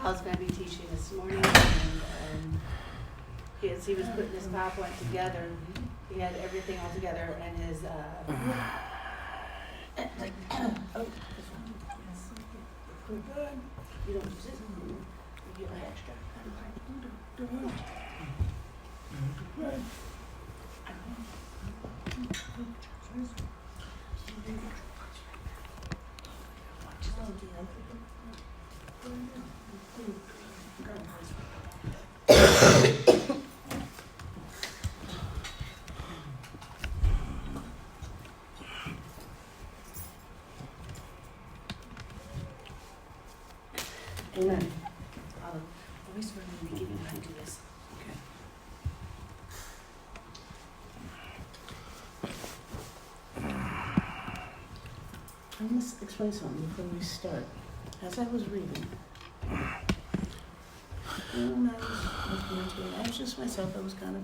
Kyle's going to be teaching this morning, and he was putting his PowerPoint together. He had everything all together, and his you don't use it. You get an extra. Amen. I'll always remember to give you how to do this. I must explain something before we start. As I was reading, and I was looking into it, I was just myself, I was kind of,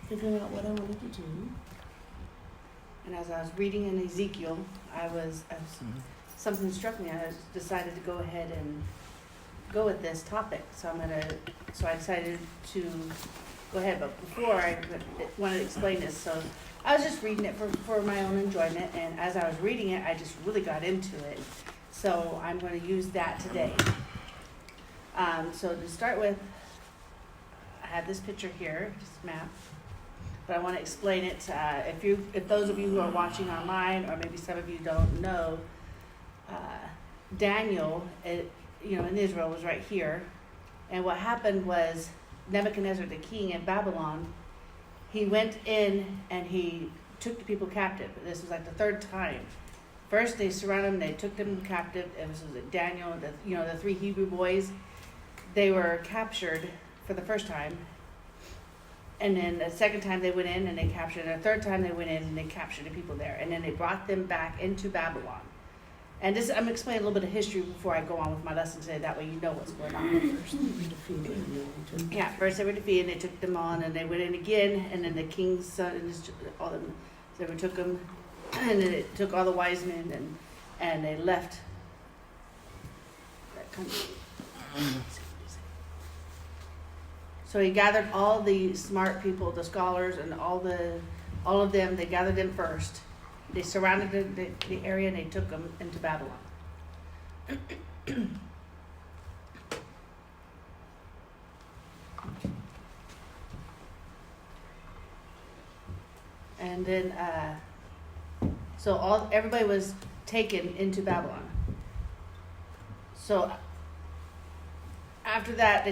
figuring out what I wanted to do. And as I was reading in Ezekiel, something struck me. I decided to go ahead and go with this topic. So I decided to go ahead. But before I wanted to explain this, so I was just reading it for my own enjoyment. And as I was reading it, I just really got into it. So I'm going to use that today. So to start with, I have this picture here, just a map. But I want to explain it. If those of you who are watching online, or maybe some of you don't know, Daniel, in Israel was right here. And what happened was Nebuchadnezzar, the king in Babylon, he went in and he took the people captive. This was like the third time. First they surrounded them, they took them captive. It was Daniel, the three Hebrew boys. They were captured for the first time. And then the second time they went in and they captured. And the third time they went in and they captured the people there. And then they brought them back into Babylon. And I'm going to explain a little bit of history before I go on with my lesson today. That way you know what's going on. First they were defeated. Yeah, first they were defeated, they took them on, and they went in again, and then the king's son and all them, so they took them, and then it took all the wise men, and they left that country. So he gathered all the smart people, the scholars, and all of them. They gathered them first. They surrounded the area and they took them into Babylon. And then, so everybody was taken into Babylon. So after that,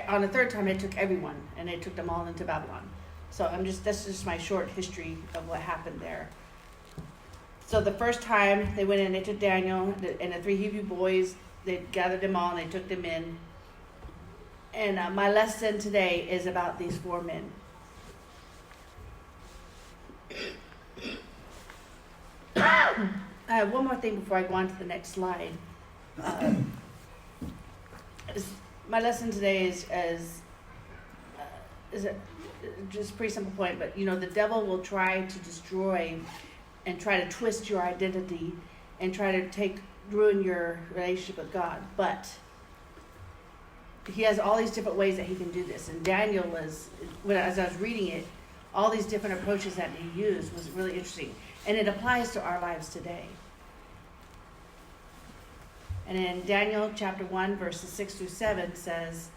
on the third time, they took everyone and they took them all into Babylon. So that's just my short history of what happened there. So the first time they went in, they took Daniel and the three Hebrew boys, they gathered them all and they took them in. And my lesson today is about these four men. I have one more thing before I go on to the next slide. My lesson today is just a pretty simple point, but the devil will try to destroy and try to twist your identity and try to ruin your relationship with God. But he has all these different ways that he can do this. And Daniel as I was reading it, all these different approaches that he used was really interesting. And it applies to our lives today. And in Daniel chapter 1, verses 6 through 7 says,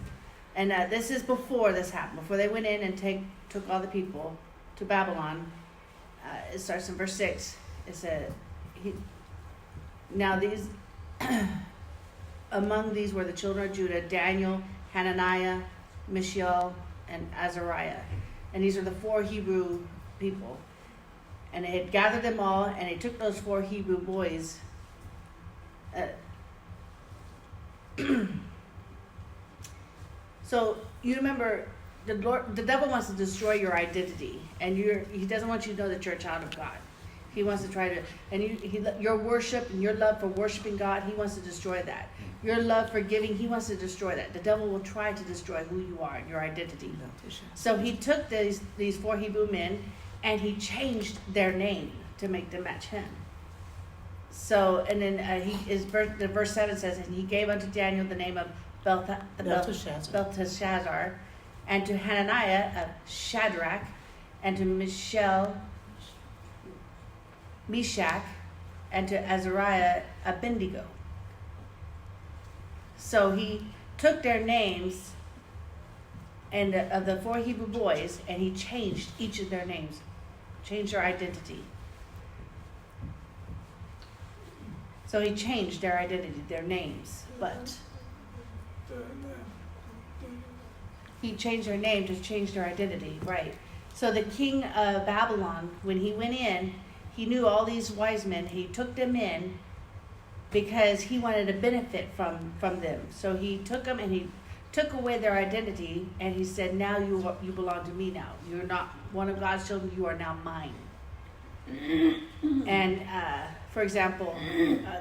and this is before this happened, before they went in and took all the people to Babylon. It starts in verse 6. It said, now these, among these were the children of Judah, Daniel, Hananiah, Mishael, and Azariah. And these are the four Hebrew people. And they had gathered them all, and they took those 4 Hebrew boys. So you remember, the devil wants to destroy your identity, and he doesn't want you to know that you're a child of God. He wants to try to, and your worship and your love for worshiping God, he wants to destroy that. Your love for giving, he wants to destroy that. The devil will try to destroy who you are and your identity. So he took these 4 Hebrew men, and he changed their name to make them match him. So, and then the verse 7 says, and he gave unto Daniel the name of Belteshazzar, and to Hananiah of Shadrach, and to Meshach, and to Azariah Abednego. So he took their names and of the 4 Hebrew boys, and he changed each of their names, changed their identity. So he changed their identity, their names, but he changed their name to change their identity, right? So the king of Babylon, when he went in, he knew all these wise men. He took them in because he wanted to benefit from them. So he took them and he took away their identity, and he said, now you belong to me now. You're not one of God's children, you are now mine. And for example,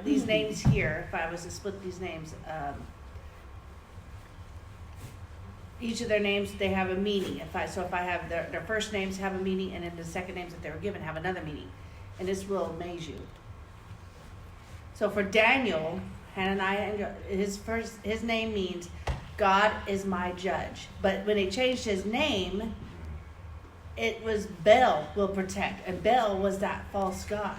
these names here, if I was to split these names, each of their names, they have a meaning. If I have their first names have a meaning, and then the second names that they were given have another meaning. And this will amaze you. So for Daniel, Hananiah, his name means God is my judge. But when they changed his name, it was Baal will protect. And Baal was that false god.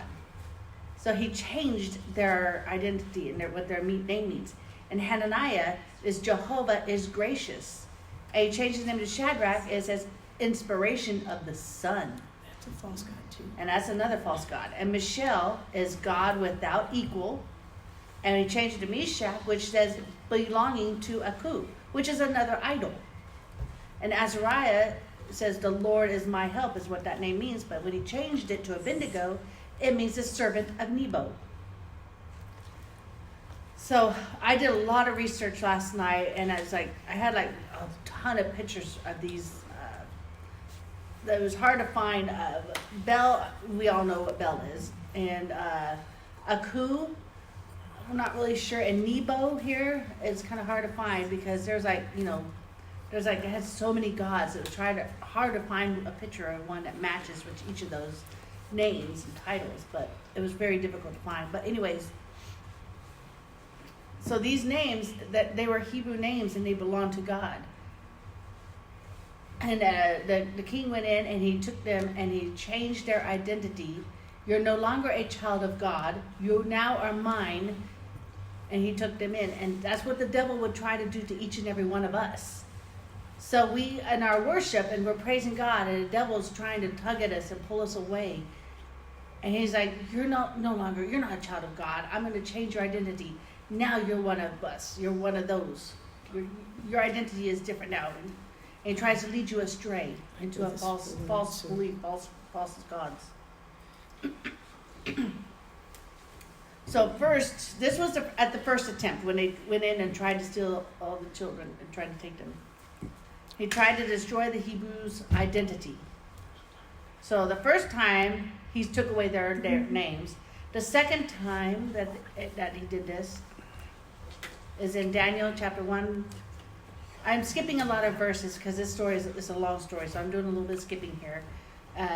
So he changed their identity and what their name means. And Hananiah is Jehovah is gracious. And he changed his name to Shadrach. It says inspiration of the sun. That's a false god too. And that's another false god. And Michelle is God without equal. And he changed it to Meshach, which says belonging to Aku, which is another idol. And Azariah says the Lord is my help, is what that name means. But when he changed it to Abednego, it means the servant of Nebo. So I did a lot of research last night, and I had a ton of pictures of these. That was hard to find. Bel, we all know what Bel is, and Aku, I'm not really sure. And Nebo here is kind of hard to find because it has so many gods. It was hard to find a picture of one that matches with each of those names and titles, but it was very difficult to find. But anyways, so these names, that they were Hebrew names and they belonged to God. And the king went in and he took them and he changed their identity. You're no longer a child of God. You now are mine. And he took them in. And that's what the devil would try to do to each and every one of us. So we, in our worship, and we're praising God, and the devil's trying to tug at us and pull us away. And he's like, you're not a child of God. I'm going to change your identity. Now you're one of us. You're one of those. Your identity is different now. And he tries to lead you astray into a false belief, false gods. So first, this was at the first attempt when they went in and tried to steal all the children and tried to take them. He tried to destroy the Hebrews' identity. So the first time, he took away their names. The second time that he did this is in Daniel chapter 1. I'm skipping a lot of verses because this story is a long story, so I'm doing a little bit of skipping here.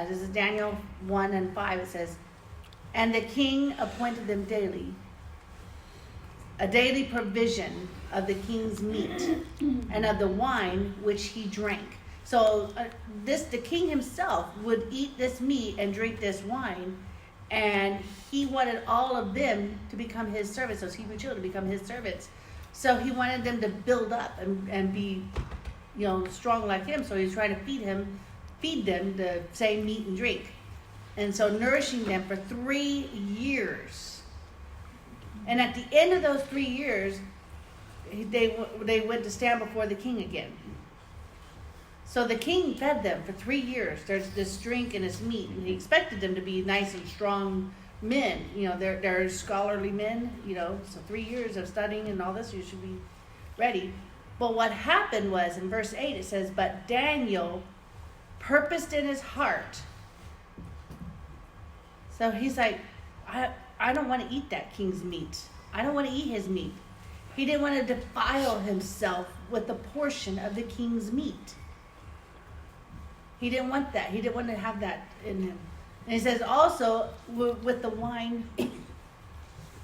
This is Daniel 1 and 5. It says, and the king appointed them daily, a daily provision of the king's meat and of the wine which he drank. So the king himself would eat this meat and drink this wine, and he wanted all of them to become his servants, those Hebrew children to become his servants. So he wanted them to build up and be, strong like him. So he was trying to feed them the same meat and drink. And so nourishing them for 3 years. And at the end of those 3 years, they went to stand before the king again. So the king fed them for 3 years. There's this drink and this meat, and he expected them to be nice and strong men. They're scholarly men. So 3 years of studying and all this, you should be ready. But what happened was, in verse 8, it says, "But Daniel purposed in his heart." So he's like, I don't want to eat that king's meat. I don't want to eat his meat. He didn't want to defile himself with a portion of the king's meat. He didn't want that. He didn't want to have that in him. And he says also with the wine,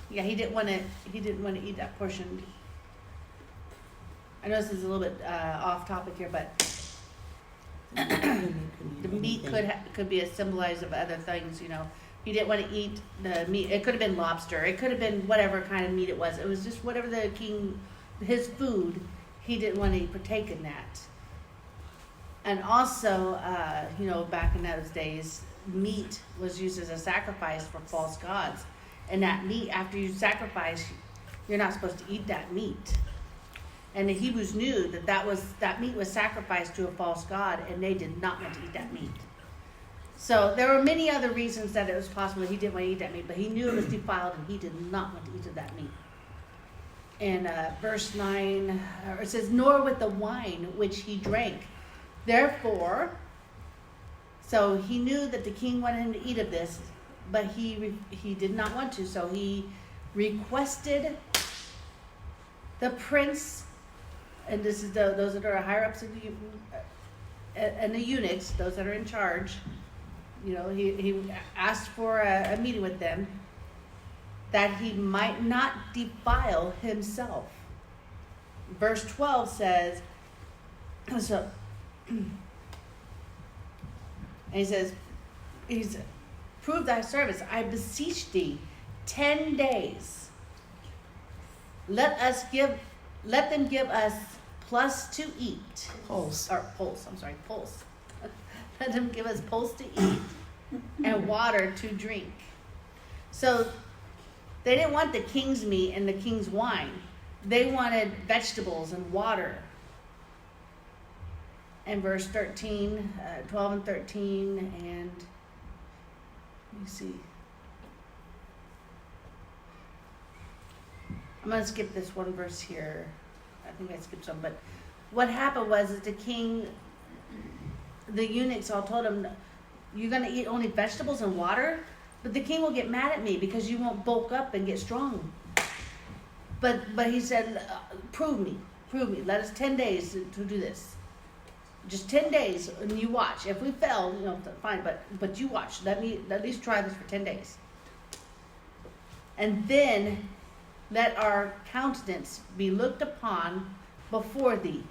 yeah, he didn't want to eat that portion. I know this is a little bit off topic here, but the meat could be a symbolize of other things. He didn't want to eat the meat. It could have been lobster. It could have been whatever kind of meat it was. It was just whatever the king, his food. He didn't want to partake in that. And also, back in those days, meat was used as a sacrifice for false gods. And that meat, after you sacrifice, you're not supposed to eat that meat. And the Hebrews knew that meat was sacrificed to a false god, and they did not want to eat that meat. So there were many other reasons that it was possible he didn't want to eat that meat, but he knew it was defiled, and he did not want to eat that meat. In verse 9, it says, "Nor with the wine which he drank. Therefore," so he knew that the king wanted him to eat of this, but he did not want to. So he requested the prince, and this is those that are higher ups and the eunuchs, those that are in charge. He asked for a meeting with them that he might not defile himself. Verse 12 says, so, and he says, "Prove thy service, I beseech thee, 10 days. Let them give us plus to eat." Pulse. Let them give us pulse to eat and water to drink. So they didn't want the king's meat and the king's wine. They wanted vegetables and water. And verse 13, 12 and 13, and let me see. I'm going to skip this one verse here. I think I skipped some, but what happened was that the eunuchs all told him, "You're going to eat only vegetables and water? But the king will get mad at me because you won't bulk up and get strong." But he said, prove me. Let us 10 days to do this. Just 10 days, and you watch. If we fail, fine, but you watch. Let me at least try this for 10 days. And then let our countenance be looked upon before thee.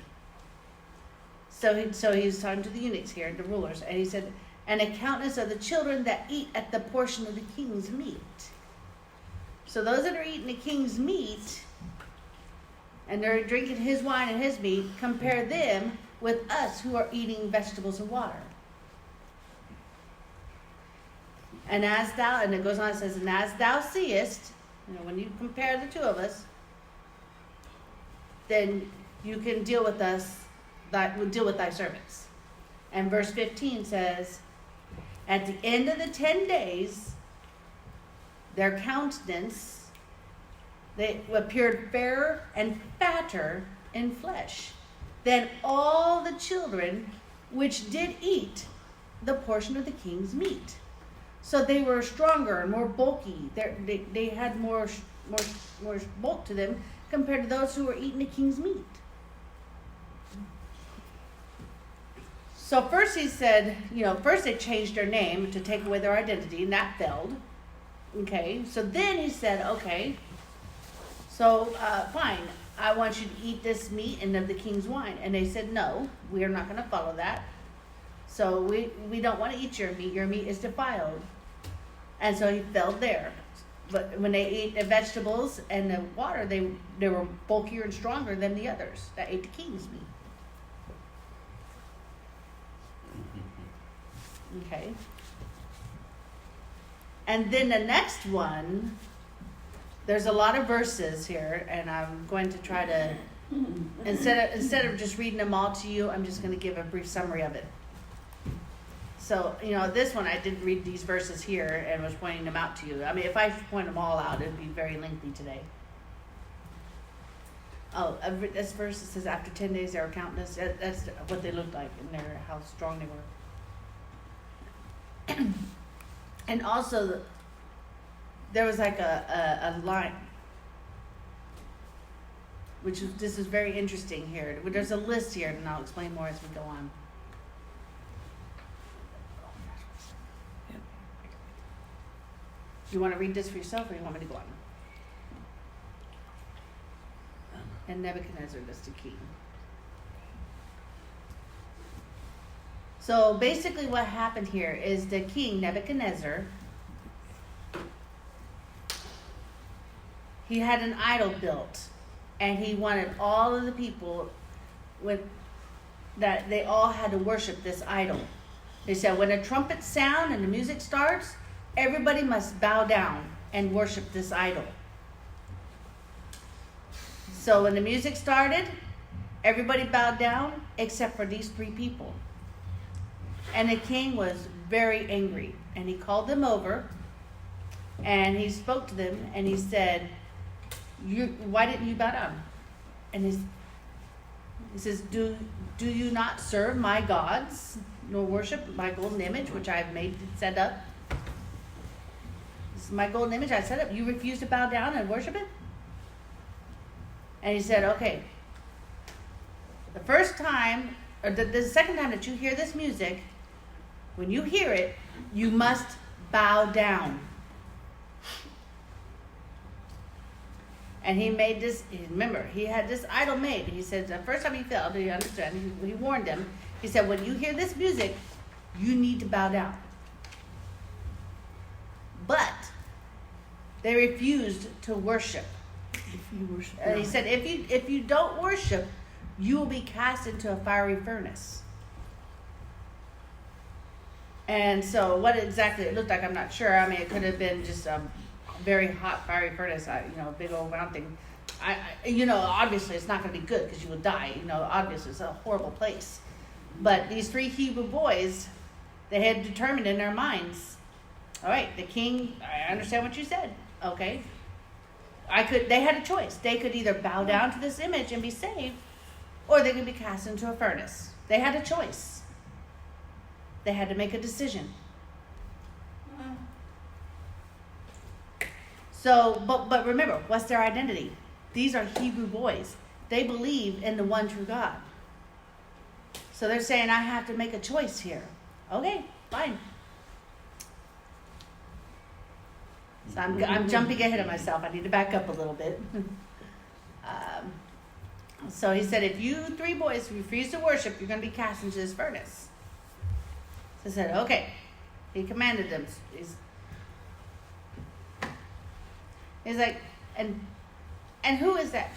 So he's talking to the eunuchs here, the rulers, and he said, "And a countenance of the children that eat at the portion of the king's meat." So those that are eating the king's meat, and they're drinking his wine and his meat, compare them with us who are eating vegetables and water. And it goes on, it says, "And as thou seest," when you compare the two of us, "then you can deal with us, deal with thy servants." And verse 15 says, "At the end of the 10 days, their countenance, they appeared fairer and fatter in flesh than all the children which did eat the portion of the king's meat." So they were stronger and more bulky. They had more bulk to them compared to those who were eating the king's meat. So first he said, first they changed their name to take away their identity, and that failed. Okay, so then he said, okay, so fine, I want you to eat this meat and of the king's wine. And they said, no, we are not going to follow that. So we don't want to eat your meat is defiled. And so he failed there. But when they ate the vegetables and the water, they were bulkier and stronger than the others that ate the king's meat. Okay. And then the next one, there's a lot of verses here, and I'm going to try to Instead of just reading them all to you, I'm just going to give a brief summary of it. So, this one I didn't read these verses here and was pointing them out to you. I mean, if I point them all out, it'd be very lengthy today. Oh, this verse says, after 10 days they were countless. That's what they looked like and how strong they were. And also, there was like a line, this is very interesting here. There's a list here, and I'll explain more as we go on. You want to read this for yourself, or you want me to go on? And Nebuchadnezzar was the king. So basically what happened here is the king, Nebuchadnezzar, he had an idol built, and he wanted all of the people that they all had to worship this idol. They said, when a trumpet sound and the music starts, everybody must bow down and worship this idol. So when the music started, everybody bowed down except for these three people. And the king was very angry, and he called them over, and he spoke to them, and he said, why didn't you bow down? And he says, do you not serve my gods, nor worship my golden image, which I have set up? This is my golden image I set up. You refuse to bow down and worship it? And he said, okay, the first time, or the second time that you hear this music, when you hear it, you must bow down. And he made this, remember, he had this idol made. He said the first time he fell, do you understand? He warned them. He said, when you hear this music, you need to bow down. But they refused to worship. And he said, if you don't worship, you will be cast into a fiery furnace. And so what exactly it looked like, I'm not sure. I mean, it could have been just a very hot fiery furnace, a big old round thing. Obviously it's not going to be good because you will die. Obviously it's a horrible place. But these three Hebrew boys, they had determined in their minds, all right, the king, I understand what you said. Okay. They had a choice. They could either bow down to this image and be saved, or they could be cast into a furnace. They had a choice. They had to make a decision. So, but remember, what's their identity? These are Hebrew boys. They believe in the one true God. So they're saying, I have to make a choice here. Okay, fine. So I'm jumping ahead of myself. I need to back up a little bit. So he said, if you three boys refuse to worship, you're going to be cast into this furnace. So he said, okay. He commanded them. He's like, and who is that?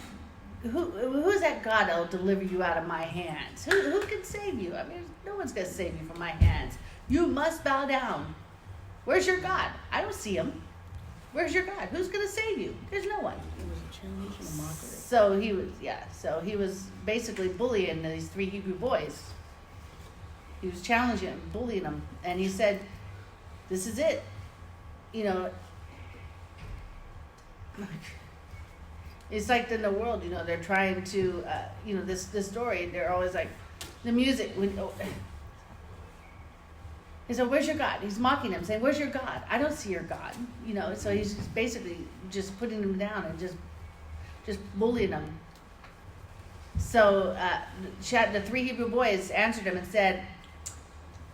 Who is that God that will deliver you out of my hands? Who can save you? I mean, no one's going to save you from my hands. You must bow down. Where's your God? I don't see him. Where's your God? Who's going to save you? There's no one. It was a challenge and a mockery. So he was basically bullying these three Hebrew boys. He was challenging them, bullying them. And he said, this is it. It's like in the world, they're trying to, this story, they're always like, the music, he said, where's your God? He's mocking him, saying, where's your God? I don't see your God. So he's just basically just putting them down and just bullying them. So the three Hebrew boys answered him and said,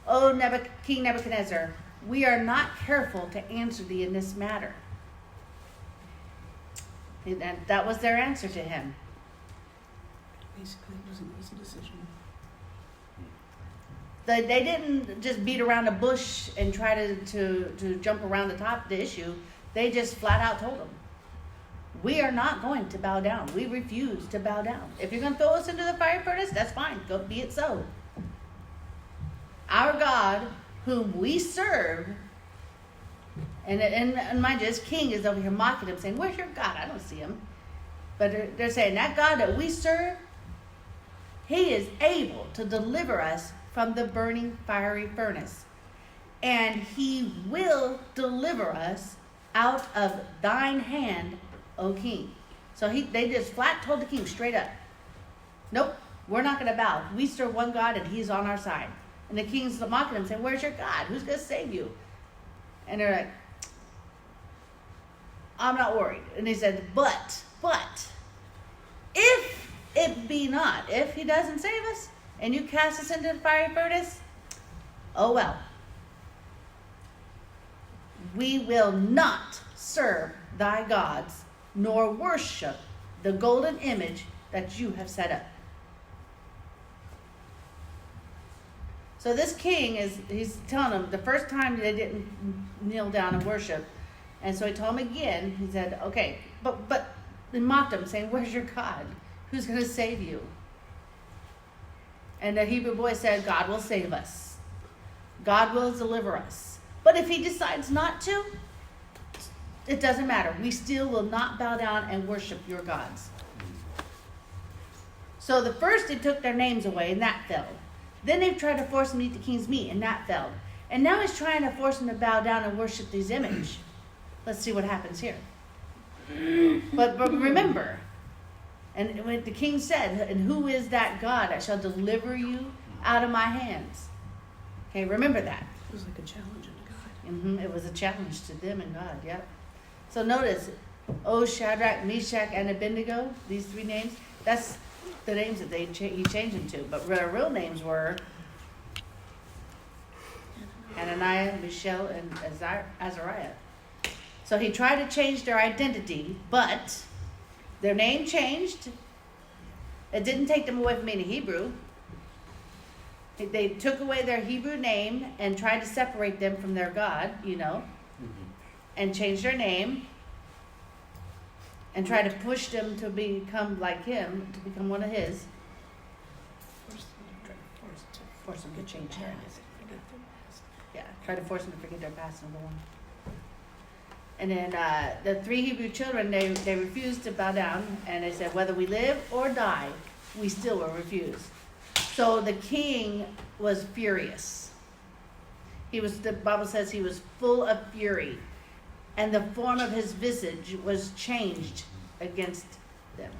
"O King Nebuchadnezzar, we are not careful to answer thee in this matter." And that was their answer to him. Basically, it was an easy decision. They didn't just beat around the bush and try to jump around the issue. They just flat out told him, we are not going to bow down. We refuse to bow down. If you're going to throw us into the fire furnace, that's fine. Go be it so. Our God, whom we serve, and mind you, this king is over here mocking him, saying, where's your God? I don't see him. But they're saying that God that we serve, he is able to deliver us from the burning fiery furnace. And he will deliver us out of thine hand, O king. So they just flat told the king straight up, nope, we're not going to bow. We serve one God and he's on our side. And the king's mocking him, saying, where's your God? Who's going to save you? And they're like, I'm not worried. And he said, but, if it be not, if he doesn't save us, and you cast us into the fiery furnace, oh well. We will not serve thy gods, nor worship the golden image that you have set up. So this king he's telling them the first time they didn't kneel down and worship. And so he told him again, he said, okay, but they mocked him, saying, where's your God? Who's going to save you? And the Hebrew boy said, God will save us. God will deliver us. But if he decides not to, it doesn't matter. We still will not bow down and worship your gods. So the first they took their names away, and that failed. Then they tried to force him to eat the king's meat, and that failed. And now he's trying to force him to bow down and worship these images. Let's see what happens here. But remember, and when the king said, and who is that God that shall deliver you out of my hands? Okay, remember that. It was like a challenge in God. It was a challenge to them and God, yep. So notice, O Shadrach, Meshach, and Abednego, these three names, that's the names that he changed them to. But their real names were Hananiah, Mishael, and Azariah. So he tried to change their identity, but their name changed. It didn't take them away from being a Hebrew. They took away their Hebrew name and tried to separate them from their God, and changed their name and tried to push them to become like him, to become one of his. Force them to change their past. Yeah, try to force them to forget their past, number one. And then the three Hebrew children, they refused to bow down, and they said, whether we live or die, we still will refuse. So the king was furious. The Bible says he was full of fury, and the form of his visage was changed against them.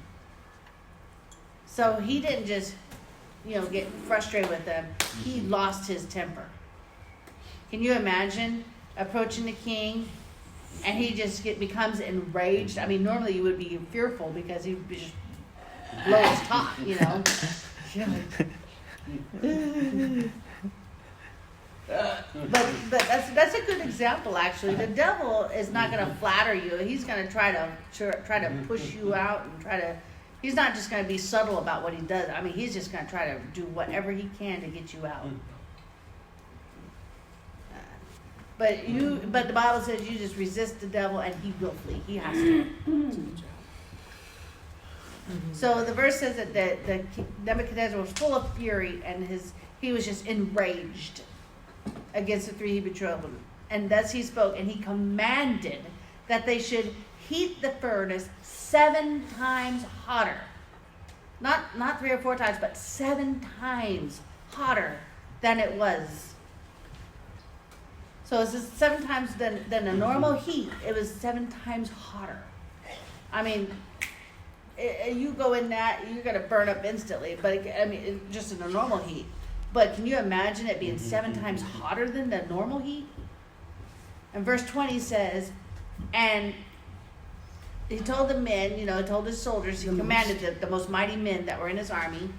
So he didn't just, get frustrated with them. He lost his temper. Can you imagine approaching the king? And he just becomes enraged. I mean, normally you would be fearful because he would just blow his top, But that's a good example, actually. The devil is not going to flatter you. He's going to try to push you out and he's not just going to be subtle about what he does. I mean, he's just going to try to do whatever he can to get you out. But the Bible says you just resist the devil and he will flee. He has to. So the verse says that the Nebuchadnezzar was full of fury and he was just enraged against the three Hebrew children. And thus he spoke, and he commanded that they should heat the furnace 7 times hotter. Not 3 or 4 times, but 7 times hotter than it was. So it's just 7 times than a normal heat. It was 7 times hotter. I mean, you go in that, you're going to burn up instantly. But just in a normal heat. But can you imagine it being 7 times hotter than the normal heat? And verse 20 says, and he told the men, he told his soldiers, he commanded the most mighty men that were in his army.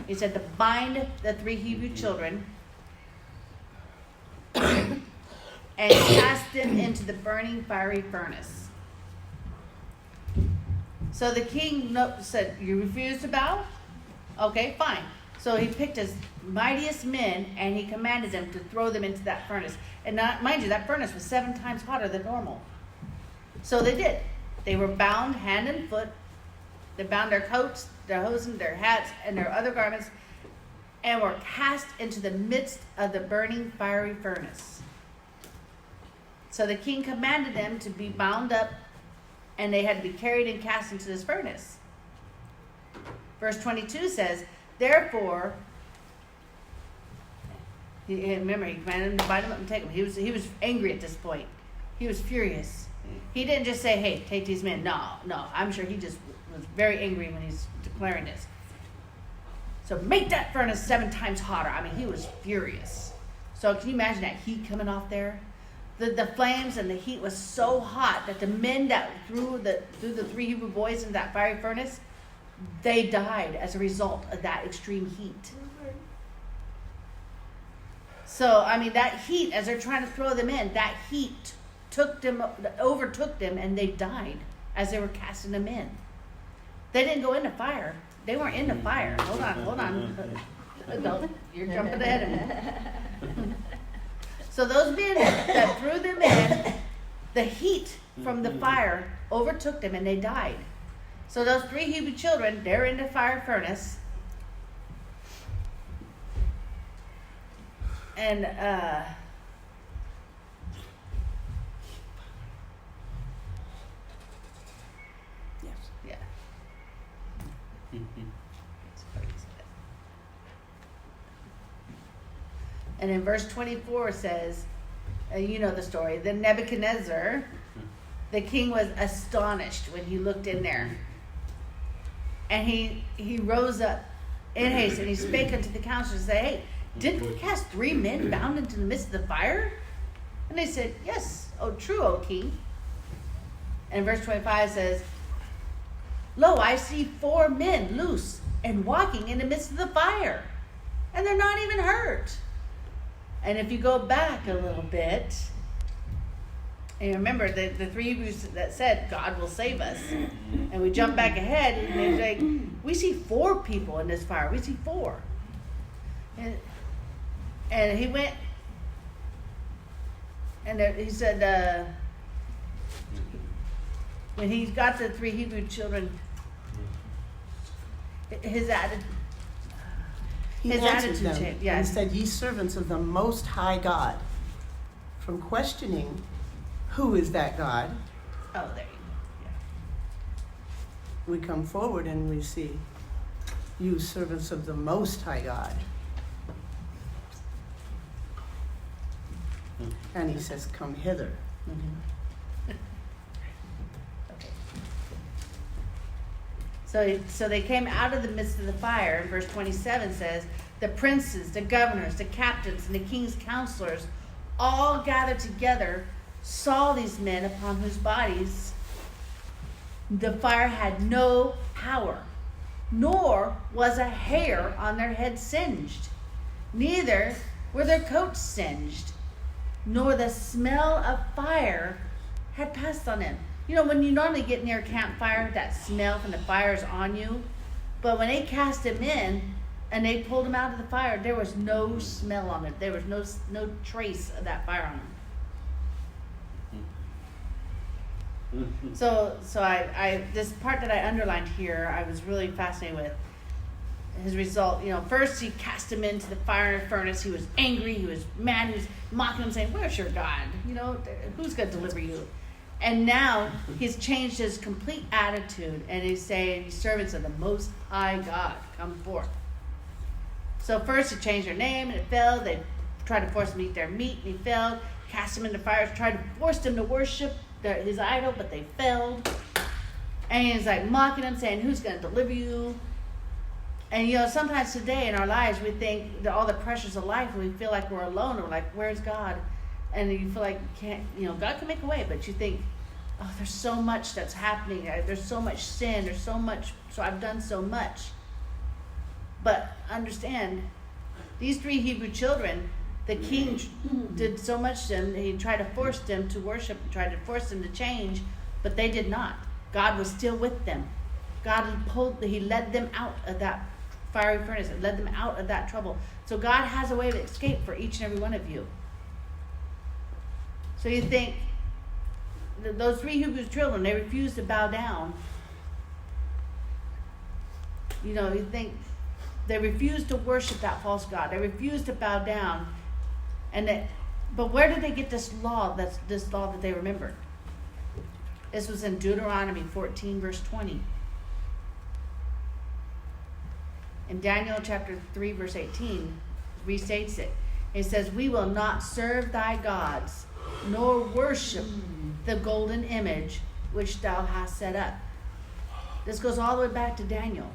He said to bind the 3 Hebrew children and cast them into the burning fiery furnace. So the king said, you refuse to bow? Okay, fine. So he picked his mightiest men and he commanded them to throw them into that furnace. And mind you, that furnace was 7 times hotter than normal. So they did. They were bound hand and foot. They bound their coats, their hosen, their hats, and their other garments, and were cast into the midst of the burning fiery furnace. So the king commanded them to be bound up, and they had to be carried and cast into this furnace. Verse 22 says, therefore, remember, he commanded them to bind him up and take him. He was angry at this point. He was furious. He didn't just say, hey, take these men. No. I'm sure he just was very angry when he's declaring this. So make that furnace 7 times hotter. I mean, he was furious. So can you imagine that heat coming off there? The flames and the heat was so hot that the men that threw the 3 Hebrew boys into that fiery furnace, they died as a result of that extreme heat. So, I mean, that heat, as they're trying to throw them in, that heat overtook them, and they died as they were casting them in. They didn't go into fire. They weren't in the fire. Hold on. No, you're jumping ahead of me. So those men that threw them in, the heat from the fire overtook them, and they died. So those 3 Hebrew children, they're in the fire furnace. And yeah. And in verse 24 says, you know the story, then Nebuchadnezzar, the king, was astonished when he looked in there. And he rose up in haste, and he spake unto the counselors, and said, hey, didn't we cast 3 men bound into the midst of the fire? And they said, yes, true, O king. And verse 25 says, lo, I see 4 men loose and walking in the midst of the fire, and they're not even hurt. And if you go back a little bit, and remember the 3 Hebrews that said God will save us, and we jump back ahead, and they're like, we see 4 people in this fire. We see 4. And he went, and he said, when he got the 3 Hebrew children, his attitude changed. Yeah. And said, ye servants of the Most High God, from questioning who is that God, Oh, there you go. Yeah. we come forward and we see you servants of the Most High God. And he says, come hither. Mm-hmm. Okay. So they came out of the midst of the fire, and verse 27 says, the princes, the governors, the captains, and the king's counselors all gathered together, saw these men upon whose bodies the fire had no power, nor was a hair on their heads singed, neither were their coats singed, nor the smell of fire had passed on them. You know, when you normally get near a campfire, that smell from the fire is on you. But when they cast him in and they pulled him out of the fire, there was no smell on it. There was no trace of that fire on him. So I this part that I underlined here, I was really fascinated with. His result, you know, first he cast him into the fire furnace. He was angry, he was mad, he was mocking him, saying, where's your God? You know, who's going to deliver you? And now he's changed his complete attitude, and he's saying, you servants of the Most High God, come forth. So first he changed their name, and it failed. They tried to force him to eat their meat, and he failed. Cast him into fire, tried to force them to worship his idol, but they failed. And he's like mocking them, saying, who's going to deliver you? And, you know, sometimes today in our lives, we think that all the pressures of life, we feel like we're alone. We're like, where's God? And you feel like, God can make a way. But you think, oh, there's so much that's happening. There's so much sin. There's so much. So I've done so much. But understand, these 3 Hebrew children, the king did so much to them. He tried to force them to worship, tried to force them to change, but they did not. God was still with them. He led them out of that fiery furnace, and led them out of that trouble. So God has a way of escape for each and every one of you. So you think, those 3 Hebrew children, they refused to bow down. You know, you think they refused to worship that false god. They refused to bow down. But where did they get this law that they remembered? This was in Deuteronomy 14, verse 20. In Daniel chapter 3, verse 18, restates it. It says, we will not serve thy gods, nor worship the golden image which thou hast set up. This goes all the way back to Daniel,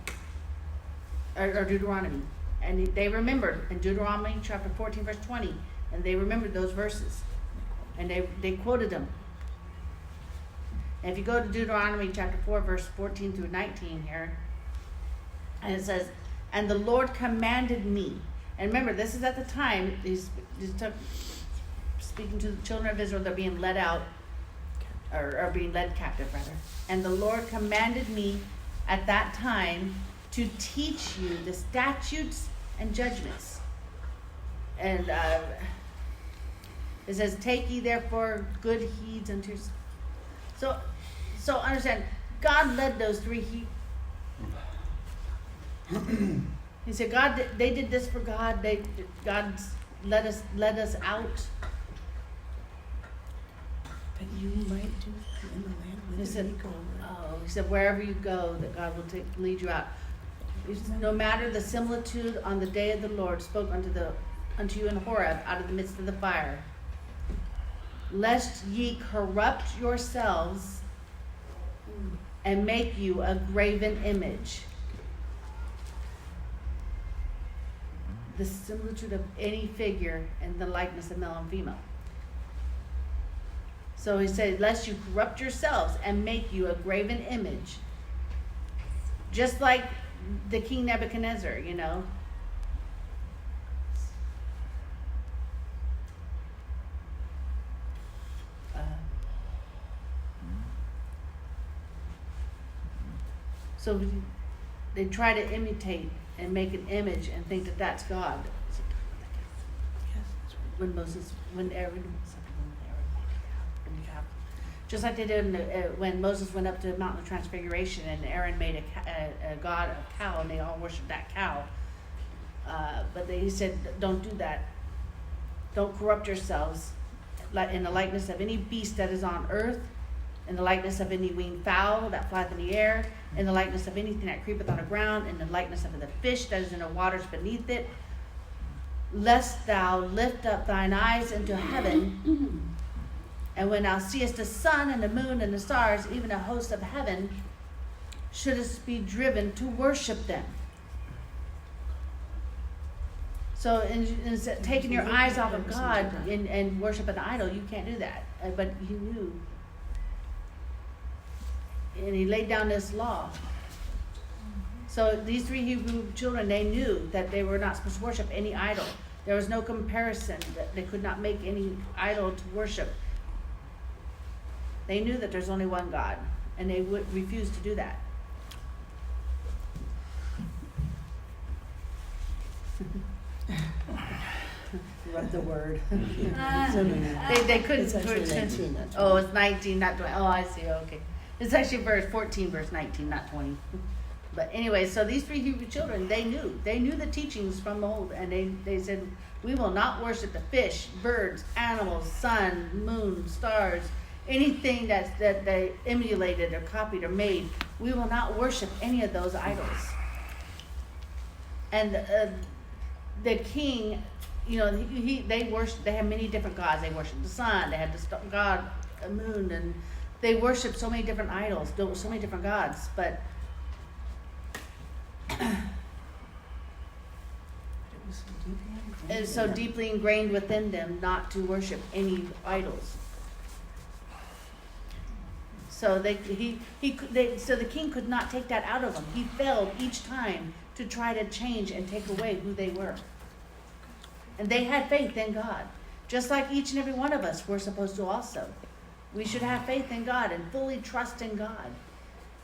or Deuteronomy. And they remembered in Deuteronomy chapter 14, verse 20, and they remembered those verses. And they quoted them. And if you go to Deuteronomy chapter 4, verse 14 through 19 here, and it says, and the Lord commanded me. And remember, this is at the time, he's speaking to the children of Israel, they're being led out, or being led captive, rather. And the Lord commanded me at that time to teach you the statutes and judgments. And it says, take ye therefore good heeds unto yourselves. So understand, God led those three. He said, God, they did this for God. God led us out. But you might do in the land He whither said, you go. he said, wherever you go, that God will lead you out. He said, no matter the similitude on the day of the Lord spoke unto you in Horeb out of the midst of the fire, lest ye corrupt yourselves and make you a graven image. The similitude of any figure and the likeness of male and female. So he said, lest you corrupt yourselves and make you a graven image. Just like the King Nebuchadnezzar, you know. So they try to imitate and make an image and think that that's God. When Aaron, just like they did when Moses went up to the Mountain of Transfiguration and Aaron made a god, a cow, and they all worshipped that cow. But he said, don't do that. Don't corrupt yourselves in the likeness of any beast that is on earth, in the likeness of any winged fowl that flieth in the air, in the likeness of anything that creepeth on the ground, in the likeness of the fish that is in the waters beneath it, lest thou lift up thine eyes into heaven, and when thou seest the sun and the moon and the stars, even a host of heaven, shouldest be driven to worship them. So instead of taking your eyes off of God and worship an idol, you can't do that. But he knew. And he laid down this law. So these three Hebrew children, they knew that they were not supposed to worship any idol. There was no comparison. That they could not make any idol to worship. They knew that there's only one God, and they would refuse to do that. Love the word. They couldn't. It's actually 19, not 20. Oh, it's 19, not 20. Oh, I see. Okay. It's actually verse 14, verse 19, not 20. But anyway, so these three Hebrew children, they knew the teachings from the old, and they said, we will not worship the fish, birds, animals, sun, moon, stars, anything that they emulated or copied or made. We will not worship any of those idols. And the king, you know, they have many different gods. They worship the sun, they had the god, the moon, and they worship so many different idols, so many different gods, but it was so deeply ingrained within them not to worship any idols. So the king could not take that out of them. He failed each time to try to change and take away who they were. And they had faith in God, just like each and every one of us were supposed to also. We should have faith in God and fully trust in God,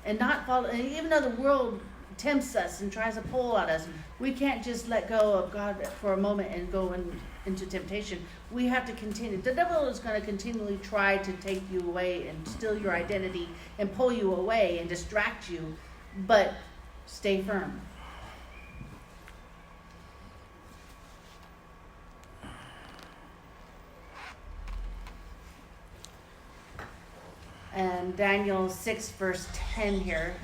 and not follow. And even though the world tempts us and tries to pull at us, we can't just let go of God for a moment and go into temptation. We have to continue. The devil is going to continually try to take you away and steal your identity and pull you away and distract you, but stay firm. And Daniel 6 verse 10 here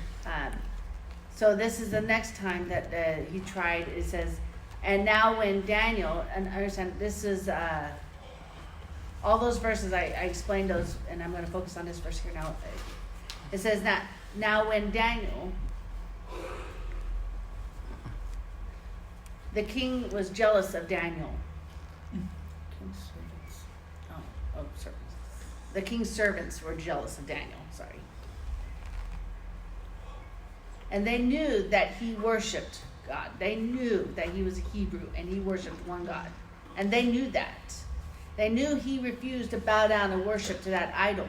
So this is the next time that he tried. It says, and now when Daniel, and understand, this is all those verses, I explained those, and I'm going to focus on this verse here now. It says that now when Daniel, the king was jealous of Daniel. King's servants. Oh, servants. The king's servants were jealous of Daniel, sorry. And they knew that he worshiped God. They knew that he was a Hebrew and he worshiped one God. And they knew that. They knew he refused to bow down and worship to that idol.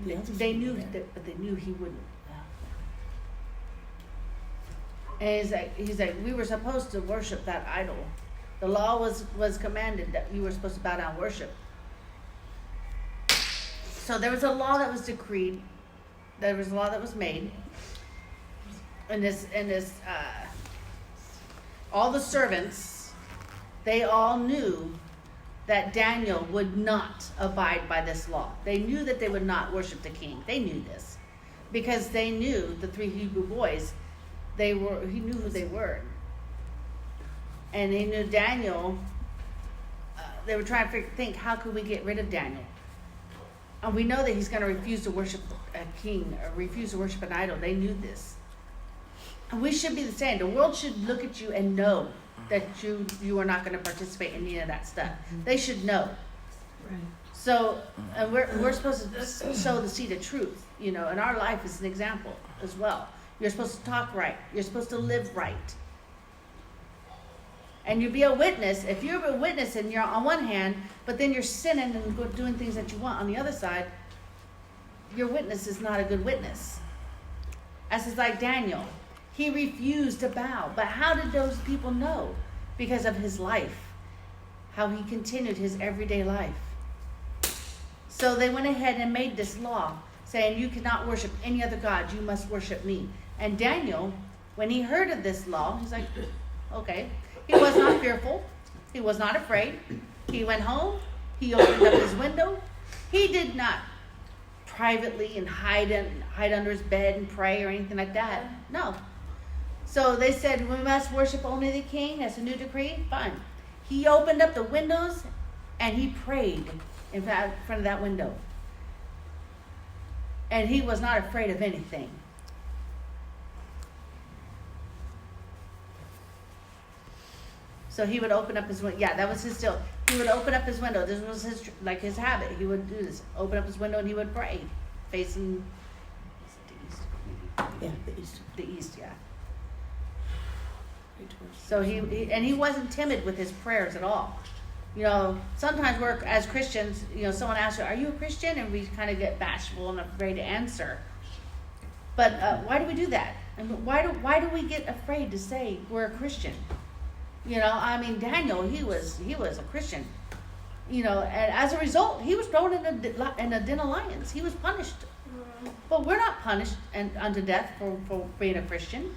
They knew that, but they knew he wouldn't. And he's like, we were supposed to worship that idol. The law was commanded that you were supposed to bow down and worship. So there was a law that was decreed. There was a law that was made. And all the servants, they all knew that Daniel would not abide by this law. They knew that they would not worship the king. They knew this. Because they knew the 3 Hebrew boys, he knew who they were. And he knew Daniel, they were trying to think, how could we get rid of Daniel? And we know that he's going to refuse to worship a king or refuse to worship an idol. They knew this. And we should be the same. The world should look at you and know that you are not going to participate in any of that stuff. They should know. Right. So, and we're supposed to sow the seed of truth, and our life is an example as well. You're supposed to talk right. You're supposed to live right. And you be a witness. If you're a witness and you're on one hand, but then you're sinning and doing things that you want on the other side, your witness is not a good witness. As is like Daniel. He refused to bow. But how did those people know? Because of his life. How he continued his everyday life. So they went ahead and made this law saying you cannot worship any other God. You must worship me. And Daniel, when he heard of this law, he's like, okay. He was not fearful. He was not afraid. He went home. He opened up his window. He did not privately and hide under his bed and pray or anything like that. No. So they said, we must worship only the king. That's a new decree. Fine. He opened up the windows and he prayed in front of that window. And he was not afraid of anything. So he would open up his window. Yeah, that was his still. He would open up his window. This was his habit. He would do this. Open up his window and he would pray, facing the east. Yeah, the east. The east, yeah. So he wasn't timid with his prayers at all. Sometimes we're as Christians. Someone asks you, "Are you a Christian?" And we kind of get bashful and afraid to answer. But why do we do that? And why do we get afraid to say we're a Christian? Daniel, he was a Christian, and as a result, he was thrown in a den of lions. He was punished. But we're not punished unto death for being a Christian.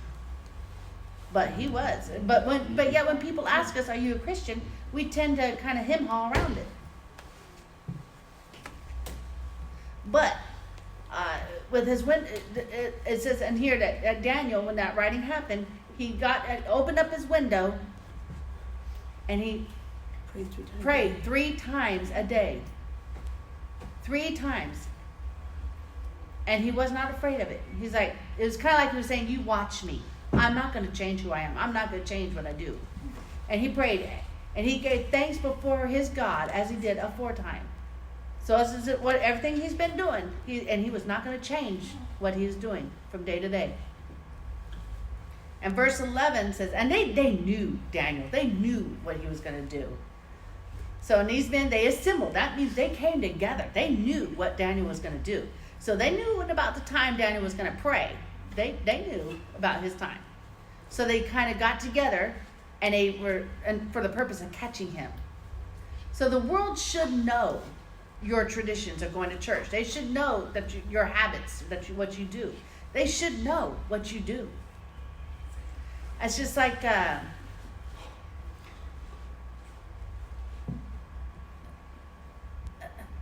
But he was. But yet when people ask us, are you a Christian? We tend to kind of hem-haw around it. But with his it says in here that Daniel, when that writing happened, he opened up his window. And he prayed 3 times a day. 3 times. And he was not afraid of it. He's like, it was kind of like he was saying, you watch me. I'm not going to change who I am. I'm not going to change what I do. And he prayed. And he gave thanks before his God as he did aforetime. So this is everything he's been doing. He was not going to change what he was doing from day to day. And verse 11 says, and they knew Daniel. They knew what he was going to do. So and these men, they assembled. That means they came together. They knew what Daniel was going to do. So they knew about the time Daniel was going to pray. They knew about his time. So they kind of got together and for the purpose of catching him. So the world should know your traditions of going to church. They should know that your habits, what you do. They should know what you do. It's just like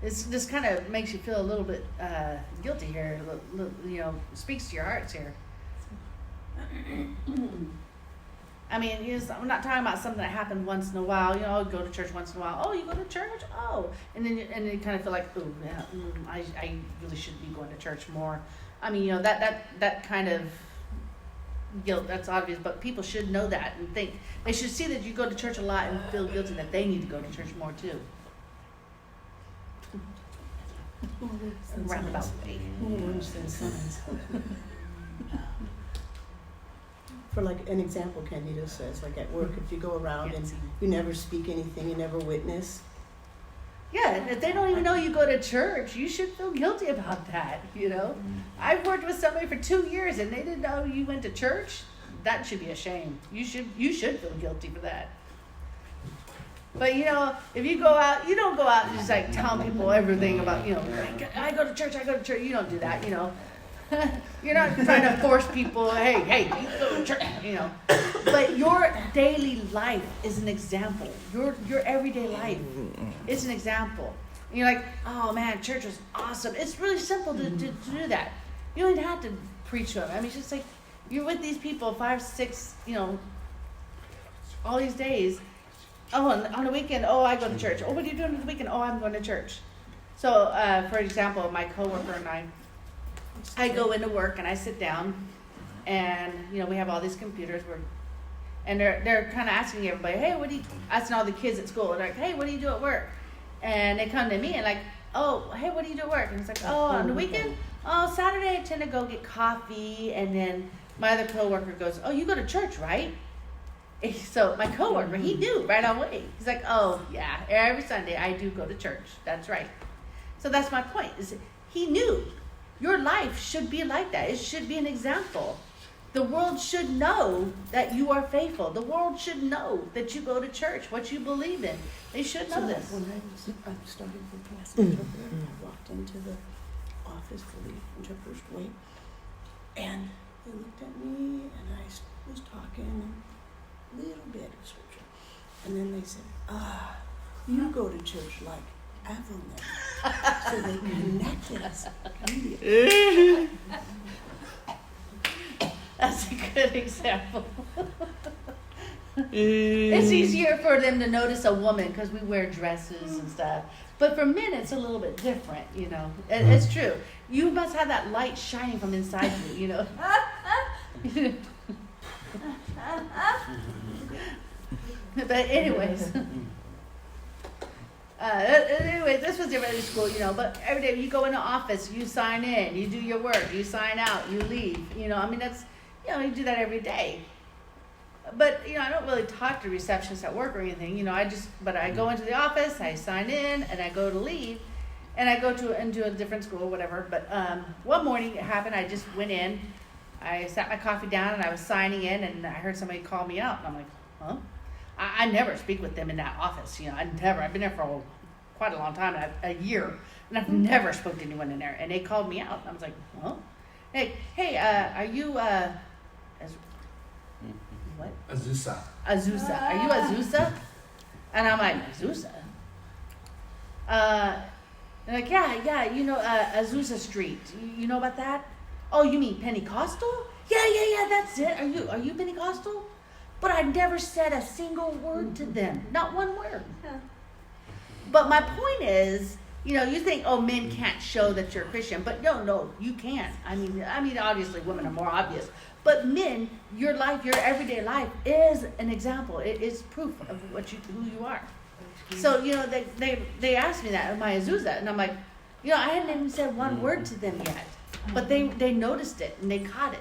It's just kind of makes you feel a little bit guilty here. Speaks to your hearts here. I mean, I'm not talking about something that happened once in a while. Go to church once in a while. Oh, you go to church? Oh, and then you kind of feel like, oh, yeah, I really should be going to church more. I mean, that kind of guilt, that's obvious, but people should know that and think they should see that you go to church a lot and feel guilty that they need to go to church more too. Roundabout way. For like an example, Candido says, like at work, if you go around and you never speak anything, you never witness. Yeah, and if they don't even know you go to church, you should feel guilty about that, I've worked with somebody for 2 years and they didn't know you went to church. That should be a shame. You should feel guilty for that. But if you go out, you don't go out and just like tell people everything about, I go to church. You don't do that, You're not trying to force people, hey, you go to church, But your daily life is an example. Your everyday life is an example. And you're like, oh man, church was awesome. It's really simple to do that. You don't even have to preach to them. I mean, it's just like you're with these people 5, 6, all these days. Oh, on the weekend, I go to church. Oh, what are you doing on the weekend? Oh, I'm going to church. So, for example, my coworker and I go into work and I sit down, and we have all these computers. And they're kind of asking everybody, hey, asking all the kids at school. They're like, hey, what do you do at work? And they come to me and like, oh, hey, what do you do at work? And it's like, oh, on the weekend? Oh, Saturday I tend to go get coffee. And then my other coworker goes, oh, you go to church, right? So my coworker, he knew right away. He's like, oh, yeah, every Sunday I do go to church. That's right. So that's my point. Is he knew your life should be like that. It should be an example. The world should know that you are faithful. The world should know that you go to church, what you believe in. They should know this. When I started working as an interpreter, I walked into the office for the interpreter's wait, and they looked at me, and I was talking a little bit of scripture, and then they said, you go to church like Evelyn. So they connected us immediately. That's a good example. It's easier for them to notice a woman because we wear dresses and stuff. But for men, it's a little bit different, It's true. You must have that light shining from inside you, But anyways. Anyway, this was different in school, but every day you go in the office, you sign in, you do your work, you sign out, you leave, I mean, that's, you do that every day. But, I don't really talk to receptionists at work or anything, but I go into the office, I sign in, and I go to leave, and I go into a different school, whatever. But one morning it happened, I just went in, I sat my coffee down, and I was signing in, and I heard somebody call me out, and I'm like, huh? I never speak with them in that office, I've been there for quite a long time, a year, and I've never spoke to anyone in there, and they called me out, and I was like, huh? Hey, are you, what? Azusa. Azusa. Are you Azusa? And I'm like, Azusa? They're like, yeah, Azusa Street. You know about that? Oh, you mean Pentecostal? Yeah, that's it. Are you Pentecostal? But I never said a single word to them. Not one word. But my point is, you think, men can't show that you're a Christian, but no, you can. I mean, obviously women are more obvious, but men, your life, your everyday life is an example. It is proof of who you are. So, they asked me that, am I Azusa? And I'm like, I hadn't even said one word to them yet, but they noticed it and they caught it.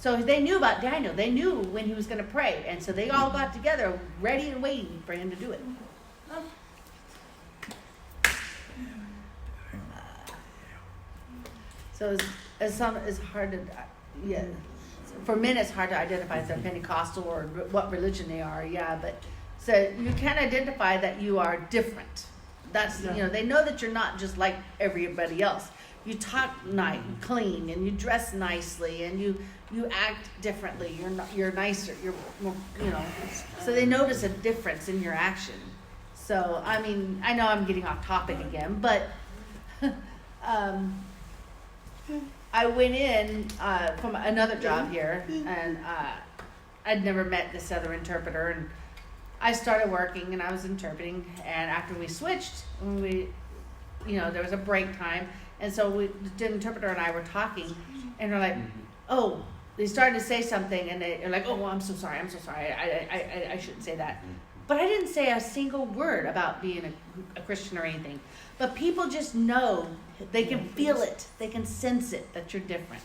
So they knew about Daniel. They knew when he was going to pray, and so they all got together, ready and waiting for him to do it. So it's hard to, for men it's hard to identify if they're Pentecostal or what religion they are. But so you can identify that you are different. That's they know that you're not just like everybody else. you talk nice, clean, and you dress nicely, and you act differently. You're nicer. You're more, So they notice a difference in your action. So I mean, I know I'm getting off topic again, but I went in from another job here, and I'd never met this other interpreter, and I started working, and I was interpreting, and after we switched, when we, there was a break time, and so the interpreter and I were talking, and we're like, oh, they started to say something, and they're like, oh, I'm so sorry, I shouldn't say that. But I didn't say a single word about being a Christian or anything. But people just know, they can feel it, they can sense it, that you're different.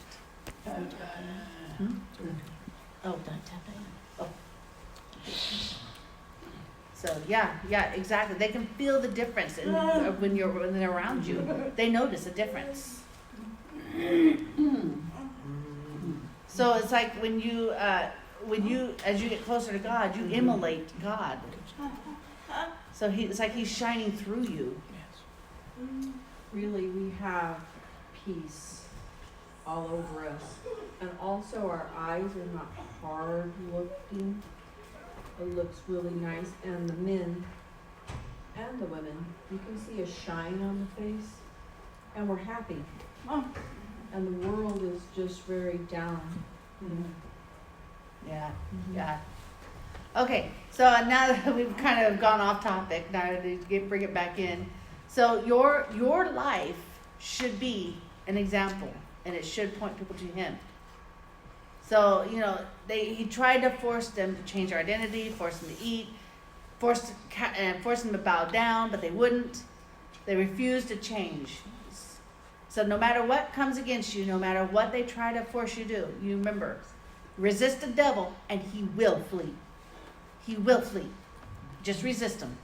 Oh. So yeah, exactly. They can feel the difference when they're around you. They notice a difference. So it's like when you, as you get closer to God, you emulate God. So it's like He's shining through you. Really, we have peace all over us. And also our eyes are not hard looking. It looks really nice. And the men and the women, you can see a shine on the face. And we're happy. And the world is just very down. Yeah. Okay, so now that we've kind of gone off topic, now to bring it back in. So your life should be an example, and it should point people to Him. So he tried to force them to change their identity, force them to eat, force them to bow down, but they wouldn't. They refused to change. So no matter what comes against you, no matter what they try to force you to do, you remember, resist the devil, and he will flee. He will flee. Just resist him.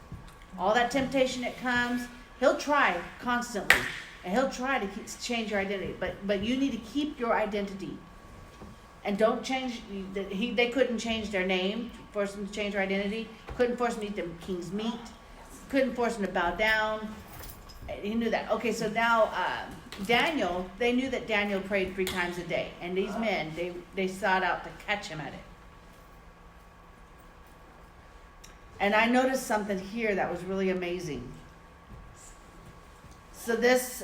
All that temptation that comes, he'll try constantly, and he'll try to change your identity. But you need to keep your identity, and don't change. They couldn't change their name, force them to change their identity. Couldn't force them to eat the king's meat. Couldn't force them to bow down. He knew that. Okay, so now Daniel. They knew that Daniel prayed 3 times a day, and these men they sought out to catch him at it. And I noticed something here that was really amazing. So this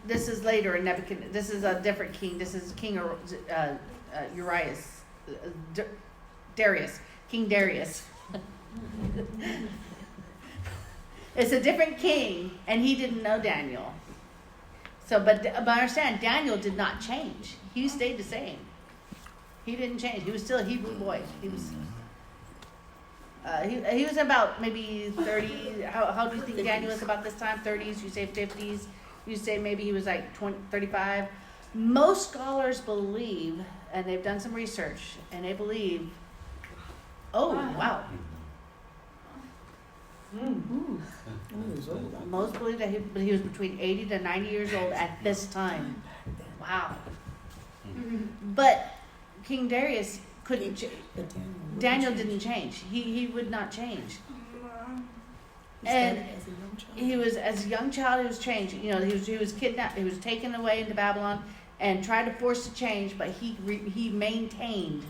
is later in Nebuchadnezzar. This is a different king. This is King Darius. King Darius. It's a different king, and he didn't know Daniel. So, but understand, Daniel did not change. He stayed the same. He didn't change. He was still a Hebrew boy. He was. He was about maybe 30. How do you think Daniel was about this time? 30s? You say 50s? You say maybe he was like 35. Most scholars believe, and they've done some research, and they believe. Oh wow. Most believe that he was between 80 to 90 years old at this time. Wow. But King Darius couldn't. Daniel didn't change. He would not change. And he was, as a young child, he was changed. He was kidnapped. He was taken away into Babylon and tried to force to change, but he maintained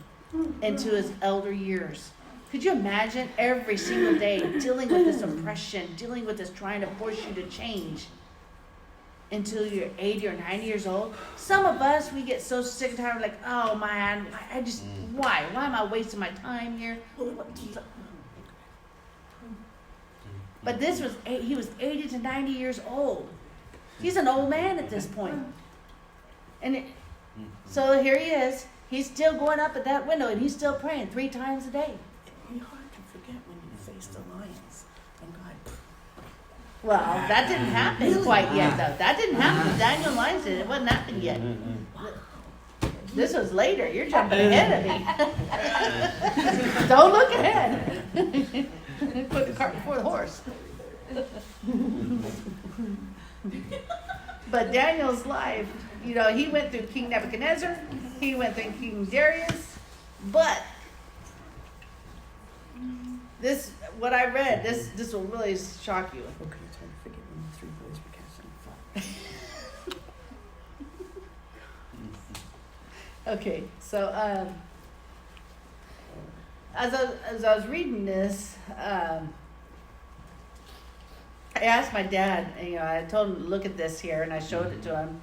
into his elder years. Could you imagine every single day dealing with this oppression, dealing with this trying to force you to change until you're 80 or 90 years old? Some of us, we get so sick and tired, like, oh man, why? Why am I wasting my time here? But he was 80 to 90 years old. He's an old man at this point. So here he is. He's still going up at that window, and he's still praying 3 times a day. It's hard to forget when you face the lions and God. Well, that didn't happen quite yet, though. That didn't happen. Daniel Lyons did. It wasn't happened yet. This was later. You're jumping ahead of me. Don't look ahead. Put the cart before the horse. But Daniel's life, he went through King Nebuchadnezzar. He went through King Darius. But what I read, this will really shock you. Okay, it's hard to forget when the 3 boys were cast in the fire. Okay, so as I was reading this, I asked my dad. I told him to look at this here, and I showed it to him,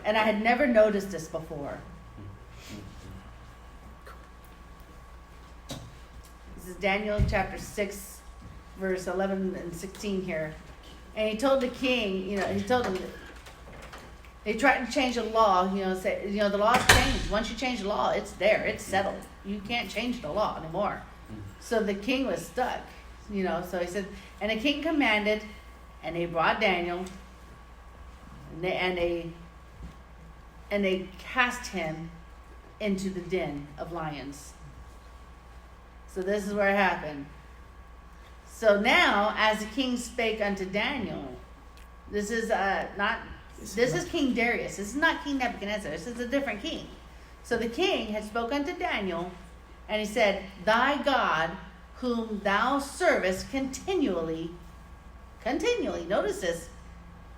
and I had never noticed this before. This is Daniel chapter 6, verse 11 and 16 here, and he told the king. He told him. They tried to change the law, say, the law's changed. Once you change the law, it's there, it's settled. You can't change the law anymore. So the king was stuck, so he said, and the king commanded, and they brought Daniel, and they cast him into the den of lions. So this is where it happened. So now, as the king spake unto Daniel, this is King Darius. This is not King Nebuchadnezzar. This is a different king. So the king had spoken unto Daniel, and he said, Thy God, whom thou servest continually, notice this,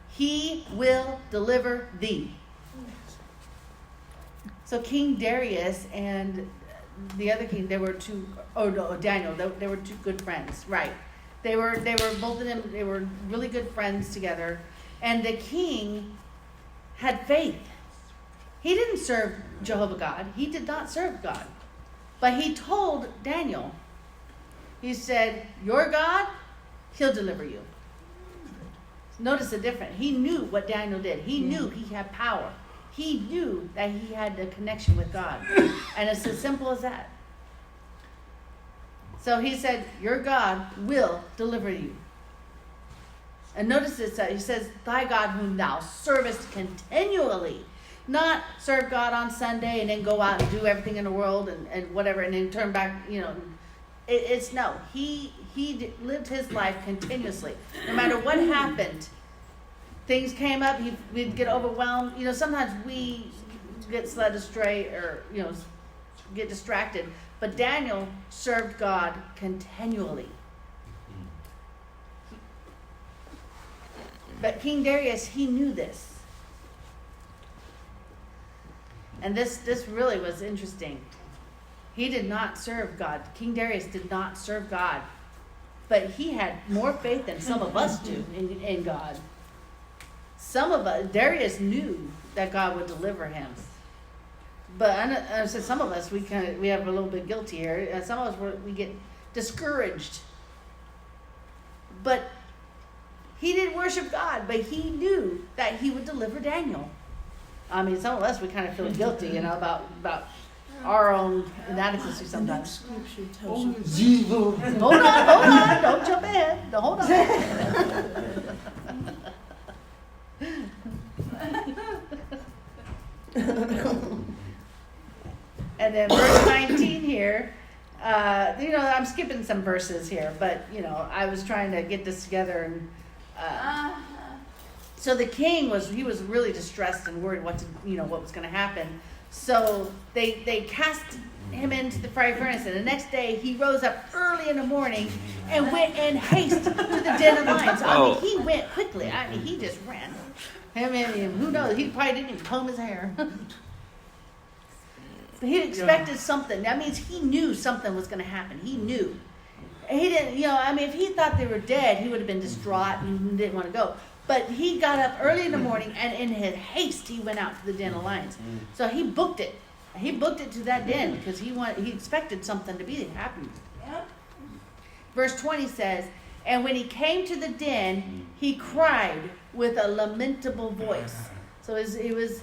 he will deliver thee. So King Darius and the other king, Daniel, they were two good friends, right? They were both of them, they were really good friends together. And the king had faith. He didn't serve Jehovah God. He did not serve God. But he told Daniel, he said, your God, he'll deliver you. Notice the difference. He knew what Daniel did. He knew he had power. He knew that he had a connection with God. And it's as simple as that. So he said, your God will deliver you. And notice this, he says, thy God whom thou servest continually. Not serve God on Sunday and then go out and do everything in the world and whatever and then turn back, It's no. He lived his life continuously. No matter what happened, things came up, we'd get overwhelmed. Sometimes we get led astray or, get distracted. But Daniel served God continually. But King Darius, he knew this. And this really was interesting. He did not serve God. King Darius did not serve God. But he had more faith than some of us do in God. Darius knew that God would deliver him. But so some of us, we have a little bit guilty here. Some of us, we get discouraged. But he didn't worship God, but he knew that he would deliver Daniel. I mean, some of us, we kind of feel guilty, about our own inadequacy sometimes. The next scripture tells you. Hold on, don't jump ahead. Hold on. And then verse 19 here, I'm skipping some verses here, but, I was trying to get this together. And so the king was really distressed and worried what was going to happen. So they cast him into the fiery furnace, and the next day he rose up early in the morning and went in haste to the den of lions. I mean, he went quickly. I mean, he just ran. I mean, who knows? He probably didn't even comb his hair. But he expected something. That means he knew something was going to happen. He knew. He didn't, if he thought they were dead, he would have been distraught and didn't want to go. But he got up early in the morning, and in his haste, he went out to the den of lions. So he booked it. He booked it to that den because he expected something to be happening. Yep. Verse 20 says, and when he came to the den, he cried with a lamentable voice. So he was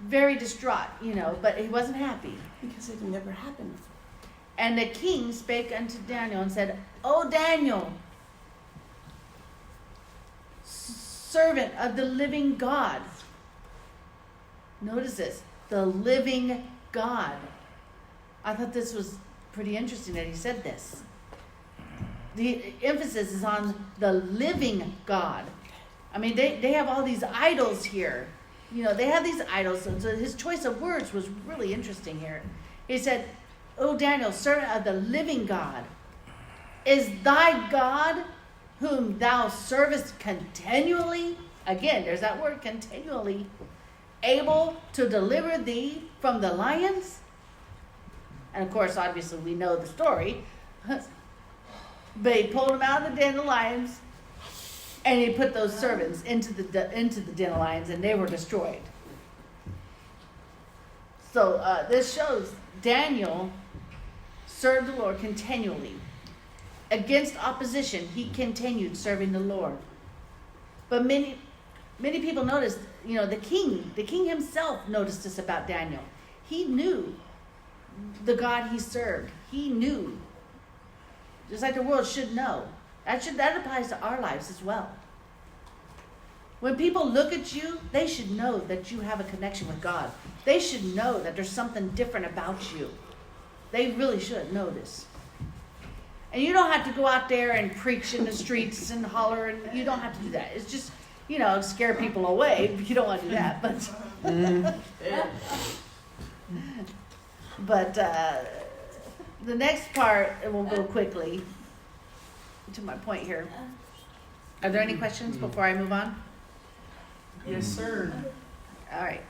very distraught, but he wasn't happy. Because it had never happened before. And the king spake unto Daniel and said, O Daniel, servant of the living God. Notice this, the living God. I thought this was pretty interesting that he said this. The emphasis is on the living God. I mean, they have all these idols here. They have these idols. And so his choice of words was really interesting here. He said, O Daniel, servant of the living God, is thy God whom thou servest continually? Again, there's that word continually. able to deliver thee from the lions? And of course, obviously, we know the story. But he pulled him out of the den of lions, and he put those servants into the den of lions, and they were destroyed. So this shows Daniel served the Lord continually. Against opposition, he continued serving the Lord. But many people noticed, the king himself noticed this about Daniel. He knew the God he served. He knew. Just like the world should know. That applies to our lives as well. When people look at you, they should know that you have a connection with God. They should know that there's something different about you. They really should know this. And you don't have to go out there and preach in the streets and holler, and you don't have to do that. It's just, scare people away. You don't want to do that, but the next part, and we'll go quickly to my point here. Are there any questions before I move on? Yes, sir. All right.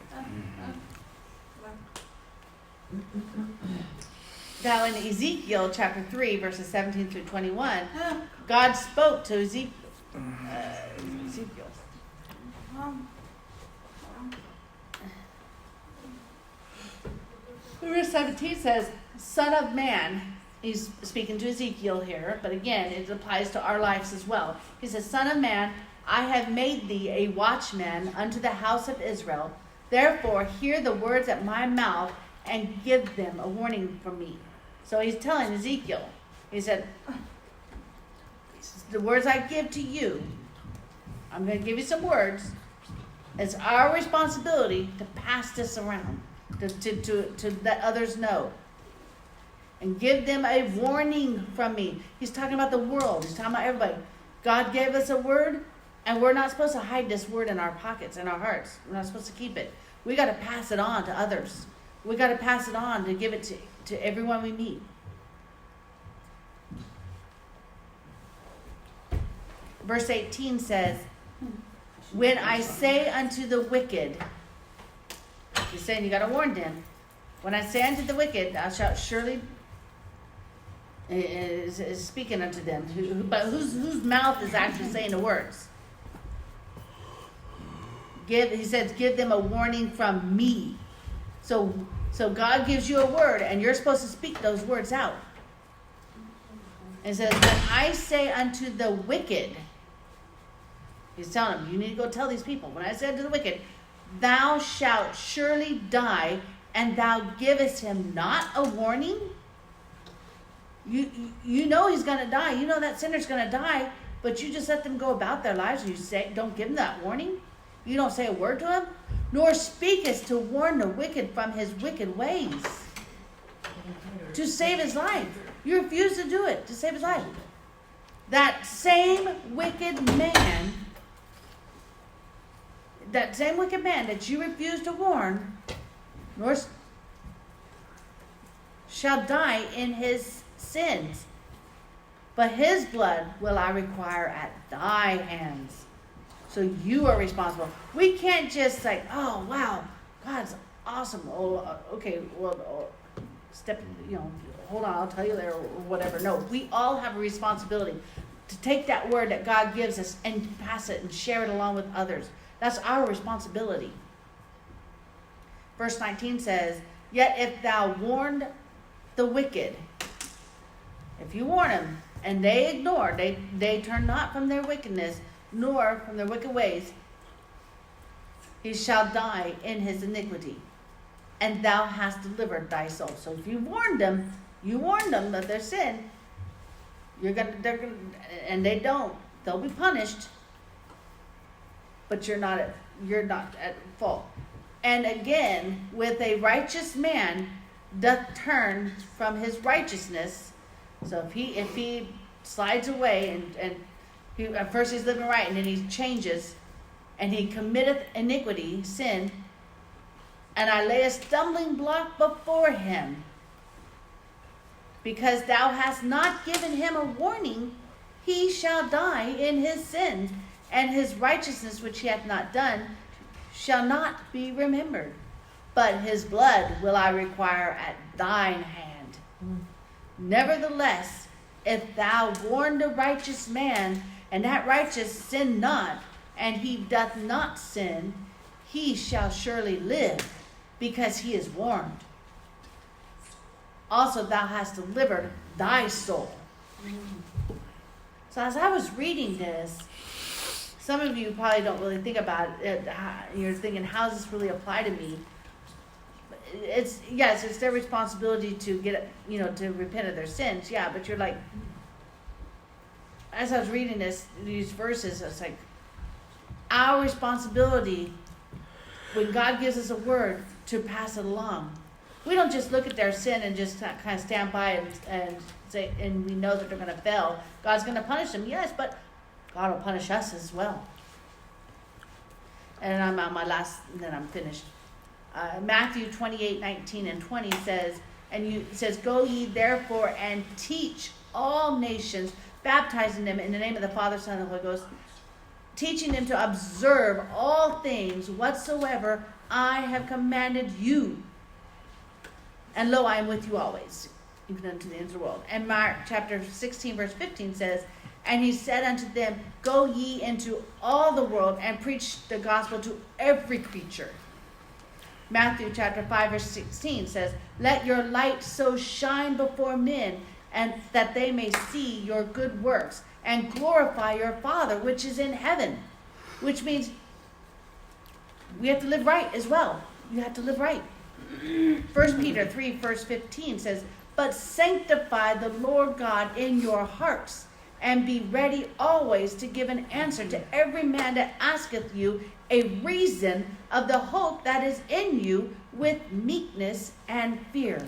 Now in Ezekiel chapter 3, verses 17 through 21, God spoke to Ezekiel. Verse 17 says, Son of man, he's speaking to Ezekiel here, but again, it applies to our lives as well. He says, Son of man, I have made thee a watchman unto the house of Israel. Therefore, hear the words at my mouth and give them a warning from me. So he's telling Ezekiel, he said, the words I give to you, I'm going to give you some words. It's our responsibility to pass this around, to let others know. And give them a warning from me. He's talking about the world. He's talking about everybody. God gave us a word, and we're not supposed to hide this word in our pockets, in our hearts. We're not supposed to keep it. We got to pass it on to others. We got to pass it on to give it to everyone we meet. Verse 18 says, when I say unto the wicked, he's saying you got to warn them. When I say unto the wicked, thou shalt surely, is speaking unto them, but whose mouth is actually saying the words. He says, give them a warning from me. So God gives you a word, and you're supposed to speak those words out. And it says, when I say unto the wicked, he's telling them, you need to go tell these people. When I say unto the wicked, thou shalt surely die, and thou givest him not a warning. You know he's going to die. You know that sinner's going to die, but you just let them go about their lives, and you don't give them that warning. You don't say a word to him, nor speakest to warn the wicked from his wicked ways, to save his life. You refuse to do it to save his life. That same wicked man that you refuse to warn, nor shall die in his sins, but his blood will I require at thy hands. So you are responsible. We can't just say, oh, wow, God's awesome. Oh, okay, well, hold on, I'll tell you later, or whatever. No, we all have a responsibility to take that word that God gives us and pass it and share it along with others. That's our responsibility. Verse 19 says, yet if thou warn the wicked, if you warn them and they ignore, they turn not from their wickedness, nor from their wicked ways, he shall die in his iniquity, and thou hast delivered thy soul. So if you warned them of their sin, and they don't, they'll be punished, but you're not at fault. And again, with a righteous man doth turn from his righteousness. So if he slides away and at first he's living right, and then he changes, and he committeth iniquity, sin, and I lay a stumbling block before him, because thou hast not given him a warning, he shall die in his sins, and his righteousness which he hath not done shall not be remembered, but his blood will I require at thine hand. Nevertheless, if thou warn the righteous man, and that righteous sin not, and he doth not sin, he shall surely live, because he is warned. Also thou hast delivered thy soul. So as I was reading this, some of you probably don't really think about it. You're thinking, how does this really apply to me? It's their responsibility to get, to repent of their sins. Yeah, but you're like, as I was reading these verses, it's like our responsibility when God gives us a word to pass it along. We don't just look at their sin and just kind of stand by and say, and we know that they're going to fail. God's going to punish them, yes, but God will punish us as well. And I'm on my last, and then I'm finished. Matthew 28:19 and 20 says, go ye therefore and teach all nations, baptizing them in the name of the Father, Son, and the Holy Ghost, teaching them to observe all things whatsoever I have commanded you. And lo, I am with you always, even unto the end of the world. And Mark chapter 16, verse 15 says, and he said unto them, go ye into all the world and preach the gospel to every creature. Matthew chapter 5, verse 16 says, let your light so shine before men, and that they may see your good works and glorify your Father which is in heaven. Which means we have to live right as well. You have to live right. 1 Peter 3, verse 15 says, but sanctify the Lord God in your hearts, and be ready always to give an answer to every man that asketh you a reason of the hope that is in you with meekness and fear.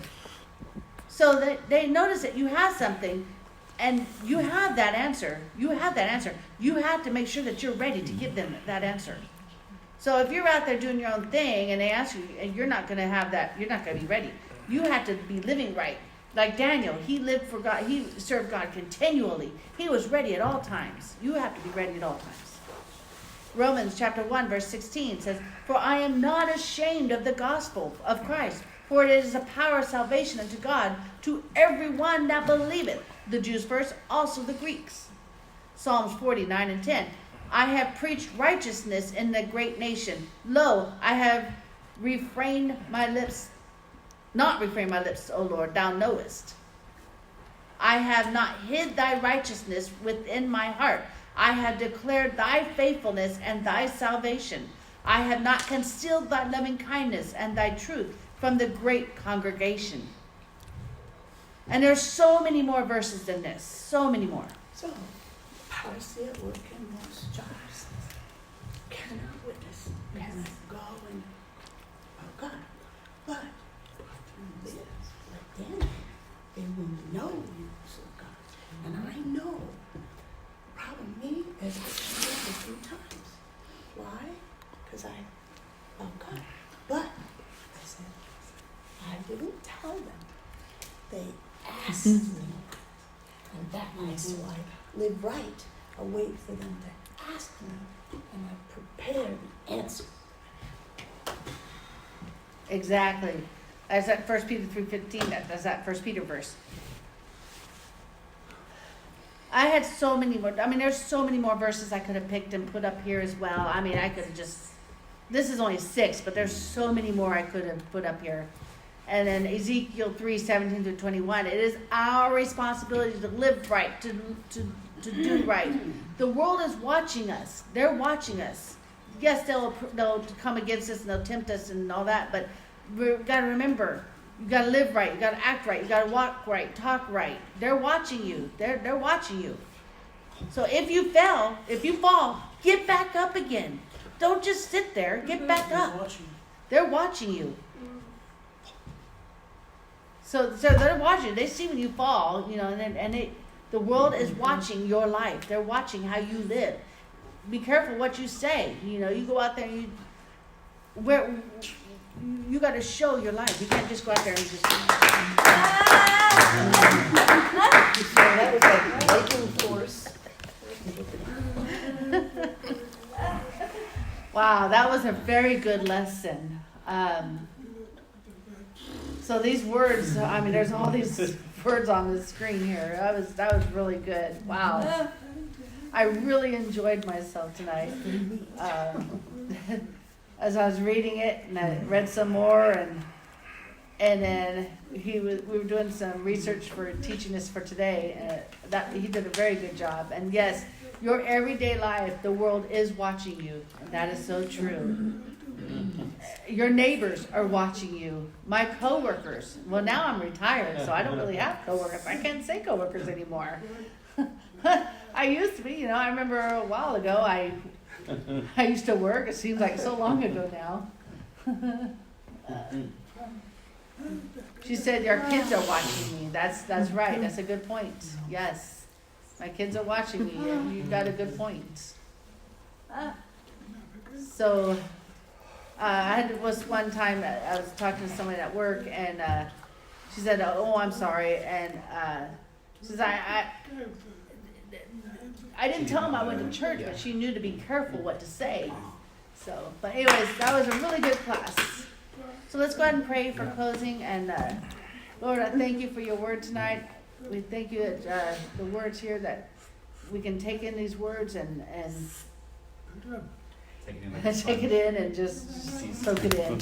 So that they notice that you have something, and you have that answer. You have that answer. You have to make sure that you're ready to give them that answer. So if you're out there doing your own thing and they ask you, and you're not going to have that, you're not going to be ready. You have to be living right. Like Daniel, he lived for God. He served God continually. He was ready at all times. You have to be ready at all times. Romans chapter 1, verse 16 says, for I am not ashamed of the gospel of Christ, for it is a power of salvation unto God to everyone that believeth, the Jews first, also the Greeks. Psalms 49 and 10. I have preached righteousness in the great nation. Lo, I have not refrained my lips, O Lord, thou knowest. I have not hid thy righteousness within my heart. I have declared thy faithfulness and thy salvation. I have not concealed thy loving kindness and thy truth from the great congregation. And there's so many more verses than this. So many more. So, policy at work in most jobs cannot witness, cannot go and, oh God, but through this, like Daniel, they will know you, so God. And I know, problem me is I failed a few times. Why? Because I, oh God, but I said, I didn't tell them. They asked me. And that is why I live right. I wait for them to ask me, and I prepare the answer. Exactly. That's that 1 Peter 3:15. That's that 1 Peter verse. I had so many more. I mean, there's so many more verses I could have picked and put up here as well. I mean, I could have just. This is only 6, but there's so many more I could have put up here. And then Ezekiel 3:17 through 21. It is our responsibility to live right, to do right. The world is watching us. They're watching us. Yes, they'll come against us and they'll tempt us and all that, but we've got to remember, you got to live right, you got to act right, you got to walk right, talk right. They're watching you. They're watching you. So if you fall, get back up again. Don't just sit there. Get back up. They're watching you. So they're watching. They see when you fall, and the world is watching your life. They're watching how you live. Be careful what you say. You go out there and you got to show your life. You can't just go out there and just. That was like lightning force. Wow, that was a very good lesson. So these words, I mean, there's all these words on the screen here. That was really good. Wow. I really enjoyed myself tonight. As I was reading it, and I read some more, and then we were doing some research for teaching us for today. That he did a very good job. And yes, your everyday life, the world is watching you. And that is so true. Your neighbors are watching you. My coworkers. Well, now I'm retired, so I don't really have coworkers. I can't say coworkers anymore. I used to be, I remember a while ago, I used to work. It seems like so long ago now. She said, your kids are watching me. That's right. That's a good point. Yes. My kids are watching me, and you've got a good point. So, was one time, I was talking to someone at work, and she said, oh, I'm sorry. And she says, I didn't tell him I went to church, but she knew to be careful what to say. So, but anyways, that was a really good class. So let's go ahead and pray for closing. And Lord, I thank you for your word tonight. We thank you that the words here, that we can take in these words and take it in and just soak it in.